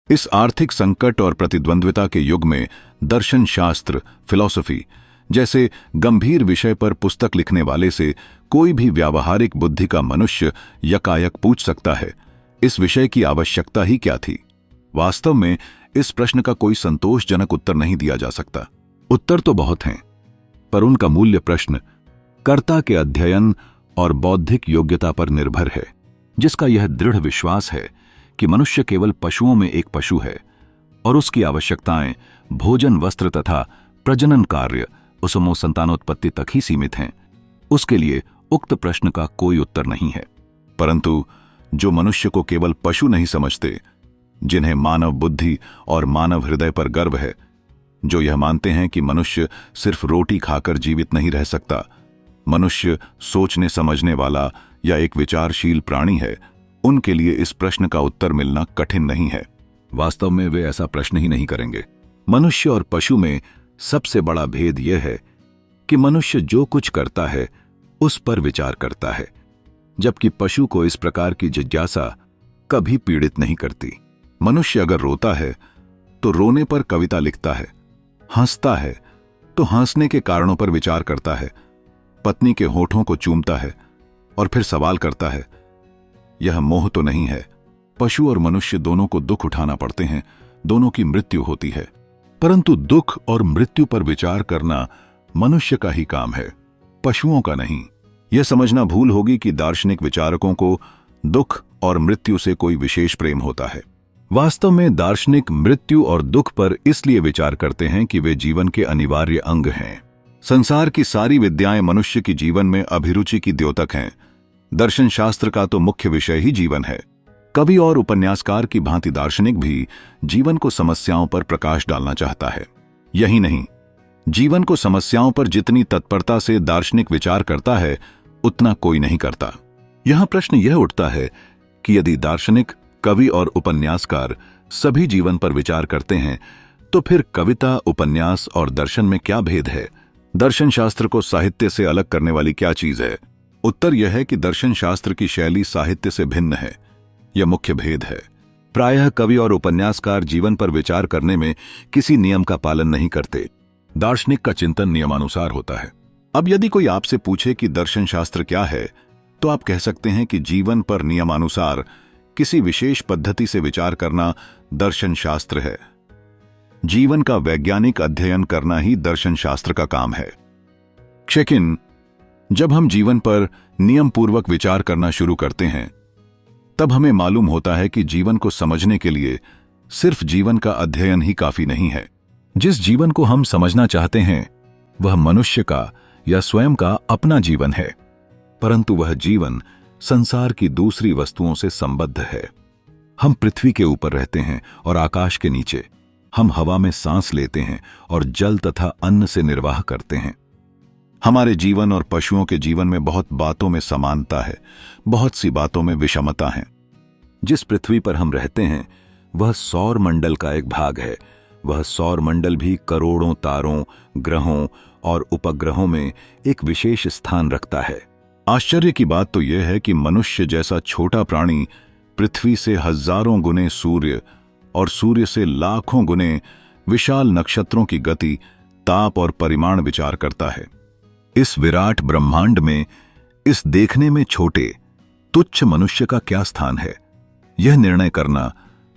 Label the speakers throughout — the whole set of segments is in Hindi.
Speaker 1: इस आर्थिक संकट और प्रतिद्वंद्विता के युग में दर्शन शास्त्र, फिलॉसफी जैसे गंभीर विषय पर पुस्तक लिखने वाले से कोई भी व्यावहारिक बुद्धि का मनुष्य यकायक पूछ सकता है, इस विषय की आवश्यकता ही क्या थी। वास्तव में इस प्रश्न का कोई संतोषजनक उत्तर नहीं दिया जा सकता। उत्तर तो बहुत हैं, पर उनका मूल्य प्रश्न कर्ता के अध्ययन और बौद्धिक योग्यता पर निर्भर है, जिसका यह दृढ़ विश्वास है कि मनुष्य केवल पशुओं में एक पशु है और उसकी आवश्यकताएं भोजन, वस्त्र तथा प्रजनन कार्य, उसमो संतानोत्पत्ति तक ही सीमित हैं। उसके लिए उक्त प्रश्न का कोई उत्तर नहीं है। परंतु जो मनुष्य को केवल पशु नहीं समझते, जिन्हें मानव बुद्धि और मानव हृदय पर गर्व है, जो यह मानते हैं कि मनुष्य सिर्फ रोटी खाकर जीवित नहीं रह सकता, मनुष्य सोचने समझने वाला या एक विचारशील प्राणी है, उनके लिए इस प्रश्न का उत्तर मिलना कठिन नहीं है। वास्तव में वे ऐसा प्रश्न ही नहीं करेंगे। मनुष्य और पशु में सबसे बड़ा भेद यह है कि मनुष्य जो कुछ करता है उस पर विचार करता है, जबकि पशु को इस प्रकार की जिज्ञासा कभी पीड़ित नहीं करती। मनुष्य अगर रोता है तो रोने पर कविता लिखता है, हंसता है तो हंसने के कारणों पर विचार करता है, पत्नी के होठों को चूमता है और फिर सवाल करता है, यह मोह तो नहीं है। पशु और मनुष्य दोनों को दुख उठाना पड़ते हैं, दोनों की मृत्यु होती है, परंतु दुख और मृत्यु पर विचार करना मनुष्य का ही काम है, पशुओं का नहीं। यह समझना भूल होगी कि दार्शनिक विचारकों को दुख और मृत्यु से कोई विशेष प्रेम होता है। वास्तव में दार्शनिक मृत्यु और दुख पर इसलिए विचार करते हैं कि वे जीवन के अनिवार्य अंग हैं। संसार की सारी विद्याएं मनुष्य की जीवन में अभिरुचि की द्योतक हैं। दर्शन शास्त्र का तो मुख्य विषय ही जीवन है। कवि और उपन्यासकार की भांति दार्शनिक भी जीवन को समस्याओं पर प्रकाश डालना चाहता है। यही नहीं, जीवन को समस्याओं पर जितनी तत्परता से दार्शनिक विचार करता है, उतना कोई नहीं करता। यहां प्रश्न यह उठता है कि यदि दार्शनिक, कवि और उपन्यासकार सभी जीवन पर विचार करते हैं, तो फिर कविता, उपन्यास और दर्शन में क्या भेद है? दर्शन शास्त्र को साहित्य से अलग करने वाली क्या चीज है? उत्तर यह है कि दर्शन शास्त्र की शैली साहित्य से भिन्न है। यह मुख्य भेद है। प्रायः कवि और उपन्यासकार जीवन पर विचार करने में किसी नियम का पालन नहीं करते। दार्शनिक का चिंतन नियमानुसार होता है। अब यदि कोई आपसे पूछे कि दर्शन शास्त्र क्या है, तो आप कह सकते हैं कि जीवन पर नियमानुसार किसी विशेष पद्धति से विचार करना दर्शन शास्त्र है। जीवन का वैज्ञानिक अध्ययन करना ही दर्शन शास्त्र का काम है। लेकिन जब हम जीवन पर नियम पूर्वक विचार करना शुरू करते हैं, तब हमें मालूम होता है कि जीवन को समझने के लिए सिर्फ जीवन का अध्ययन ही काफी नहीं है। जिस जीवन को हम समझना चाहते हैं वह मनुष्य का या स्वयं का अपना जीवन है, परंतु वह जीवन संसार की दूसरी वस्तुओं से संबद्ध है। हम पृथ्वी के ऊपर रहते हैं और आकाश के नीचे। हम हवा में सांस लेते हैं और जल तथा अन्न से निर्वाह करते हैं। हमारे जीवन और पशुओं के जीवन में बहुत बातों में समानता है, बहुत सी बातों में विषमता है। जिस पृथ्वी पर हम रहते हैं वह सौर मंडल का एक भाग है। वह सौर मंडल भी करोड़ों तारों, ग्रहों और उपग्रहों में एक विशेष स्थान रखता है। आश्चर्य की बात तो यह है कि मनुष्य जैसा छोटा प्राणी पृथ्वी से हजारों गुने सूर्य और सूर्य से लाखों गुने विशाल नक्षत्रों की गति, ताप और परिमाण विचार करता है। इस विराट ब्रह्मांड में इस देखने में छोटे, तुच्छ मनुष्य का क्या स्थान है, यह निर्णय करना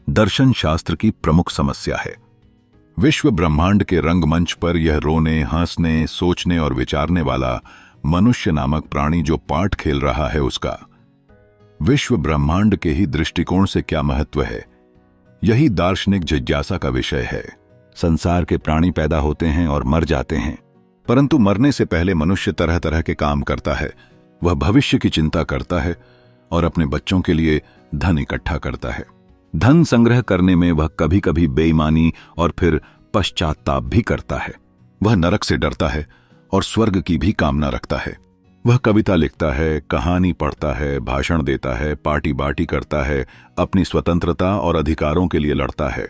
Speaker 1: दर्शन शास्त्र की प्रमुख समस्या है। विश्व ब्रह्मांड के रंगमंच पर यह रोने, हंसने, सोचने और विचारने वाला मनुष्य नामक प्राणी जो पाठ खेल रहा है, उसका विश्व ब्रह्मांड के ही दृष्टिकोण से क्या महत्व है, यही दार्शनिक जिज्ञासा का विषय है। संसार के प्राणी पैदा होते हैं और मर जाते हैं, परंतु मरने से पहले मनुष्य तरह तरह के काम करता है। वह भविष्य की चिंता करता है और अपने बच्चों के लिए धन इकट्ठा करता है। धन संग्रह करने में वह कभी कभी बेईमानी और फिर पश्चाताप भी करता है। वह नरक से डरता है और स्वर्ग की भी कामना रखता है। वह कविता लिखता है, कहानी पढ़ता है, भाषण देता है, पार्टी बाटी करता है, अपनी स्वतंत्रता और अधिकारों के लिए लड़ता है।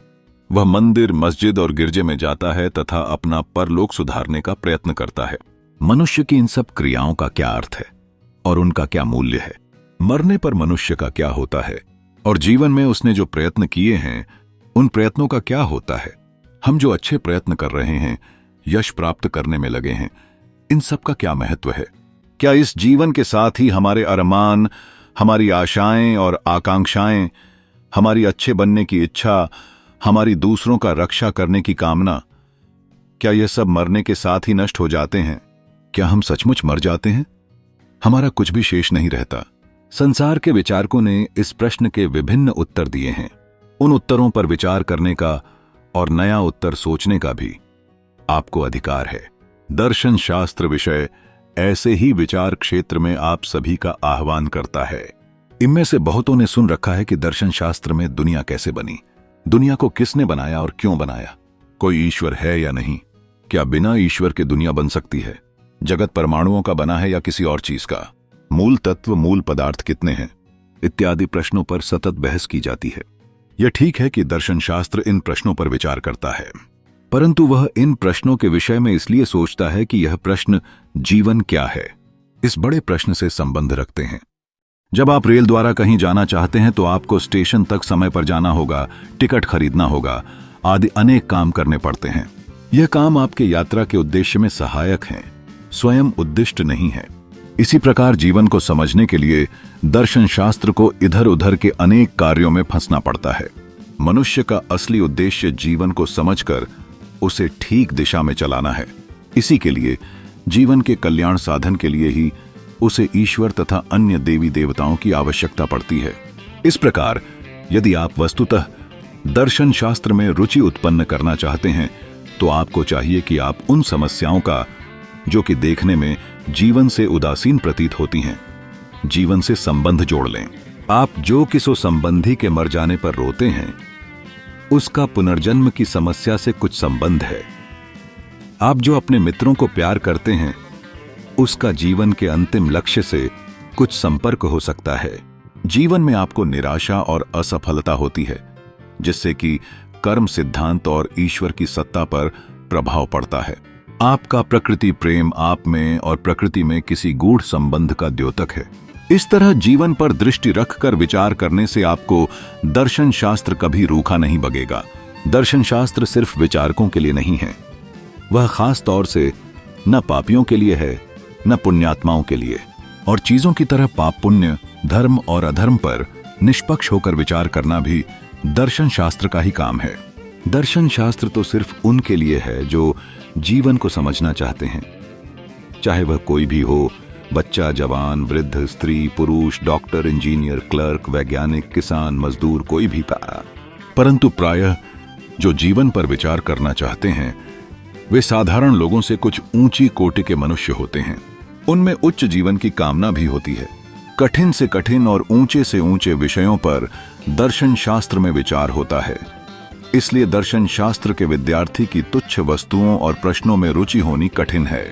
Speaker 1: वह मंदिर, मस्जिद और गिरजे में जाता है तथा अपना परलोक सुधारने का प्रयत्न करता है। मनुष्य की इन सब क्रियाओं का क्या अर्थ है और उनका क्या मूल्य है? मरने पर मनुष्य का क्या होता है और जीवन में उसने जो प्रयत्न किए हैं उन प्रयत्नों का क्या होता है? हम जो अच्छे प्रयत्न कर रहे हैं, यश प्राप्त करने में लगे हैं, इन सब का क्या महत्व है? क्या इस जीवन के साथ ही हमारे अरमान, हमारी आशाएं और आकांक्षाएं, हमारी अच्छे बनने की इच्छा, हमारी दूसरों का रक्षा करने की कामना, क्या यह सब मरने के साथ ही नष्ट हो जाते हैं? क्या हम सचमुच मर जाते हैं? हमारा कुछ भी शेष नहीं रहता। संसार के विचारकों ने इस प्रश्न के विभिन्न उत्तर दिए हैं। उन उत्तरों पर विचार करने का और नया उत्तर सोचने का भी आपको अधिकार है। दर्शन शास्त्र विषय ऐसे ही विचार क्षेत्र में आप सभी का आह्वान करता है। इनमें से बहुतों ने सुन रखा है कि दर्शन शास्त्र में दुनिया कैसे बनी, दुनिया को किसने बनाया और क्यों बनाया, कोई ईश्वर है या नहीं, क्या बिना ईश्वर के दुनिया बन सकती है, जगत परमाणुओं का बना है या किसी और चीज का, मूल तत्व मूल पदार्थ कितने हैं, इत्यादि प्रश्नों पर सतत बहस की जाती है। यह ठीक है कि दर्शन शास्त्र इन प्रश्नों पर विचार करता है, परंतु वह इन प्रश्नों के विषय में इसलिए सोचता है कि यह प्रश्न जीवन क्या है, इस बड़े प्रश्न से संबंध रखते हैं। जब आप रेल द्वारा कहीं जाना चाहते हैं तो आपको स्टेशन तक समय पर जाना होगा, टिकट खरीदना होगा, आदि अनेक काम करने पड़ते हैं। यह काम आपके यात्रा के उद्देश्य में सहायक हैं, स्वयं उद्दिष्ट नहीं है। इसी प्रकार जीवन को समझने के लिए दर्शन शास्त्र को इधर उधर के अनेक कार्यों में फंसना पड़ता है। मनुष्य का असली उद्देश्य जीवन को समझकर उसे ठीक दिशा में चलाना है। इसी के लिए जीवन के कल्याण साधन के लिए ही उसे ईश्वर तथा अन्य देवी देवताओं की आवश्यकता पड़ती है। इस प्रकार यदि आप वस्तुतः दर्शन शास्त्र में रुचि उत्पन्न करना चाहते हैं तो आपको चाहिए कि आप उन समस्याओं का, जो कि देखने में जीवन से उदासीन प्रतीत होती हैं, जीवन से संबंध जोड़ लें। आप जो किसी संबंधी के मर जाने पर रोते हैं, उसका पुनर्जन्म की समस्या से कुछ संबंध है। आप जो अपने मित्रों को प्यार करते हैं, उसका जीवन के अंतिम लक्ष्य से कुछ संपर्क हो सकता है। जीवन में आपको निराशा और असफलता होती है, जिससे कि कर्म सिद्धांत और ईश्वर की सत्ता पर प्रभाव पड़ता है। आपका प्रकृति प्रेम आप में और प्रकृति में किसी गूढ़ संबंध का द्योतक है। इस तरह जीवन पर दृष्टि रखकर विचार करने से आपको दर्शन शास्त्र कभी रूखा नहीं बगेगा। दर्शन शास्त्र सिर्फ विचारकों के लिए नहीं है, वह खास तौर से न पापियों के लिए है न पुण्यात्माओं के लिए। और चीजों की तरह पाप पुण्य, धर्म और अधर्म पर निष्पक्ष होकर विचार करना भी दर्शन शास्त्र का ही काम है। दर्शन शास्त्र तो सिर्फ उनके लिए है जो जीवन को समझना चाहते हैं, चाहे वह कोई भी हो, बच्चा, जवान, वृद्ध, स्त्री, पुरुष, डॉक्टर, इंजीनियर, क्लर्क, वैज्ञानिक, किसान, मजदूर, कोई भी। परंतु प्रायः जो जीवन पर विचार करना चाहते हैं वे साधारण लोगों से कुछ ऊंची कोटि के मनुष्य होते हैं। उनमें उच्च जीवन की कामना भी होती है। कठिन से कठिन और ऊंचे से ऊंचे विषयों पर दर्शन शास्त्र में विचार होता है। इसलिए दर्शन शास्त्र के विद्यार्थी की तुच्छ वस्तुओं और प्रश्नों में रुचि होनी कठिन है।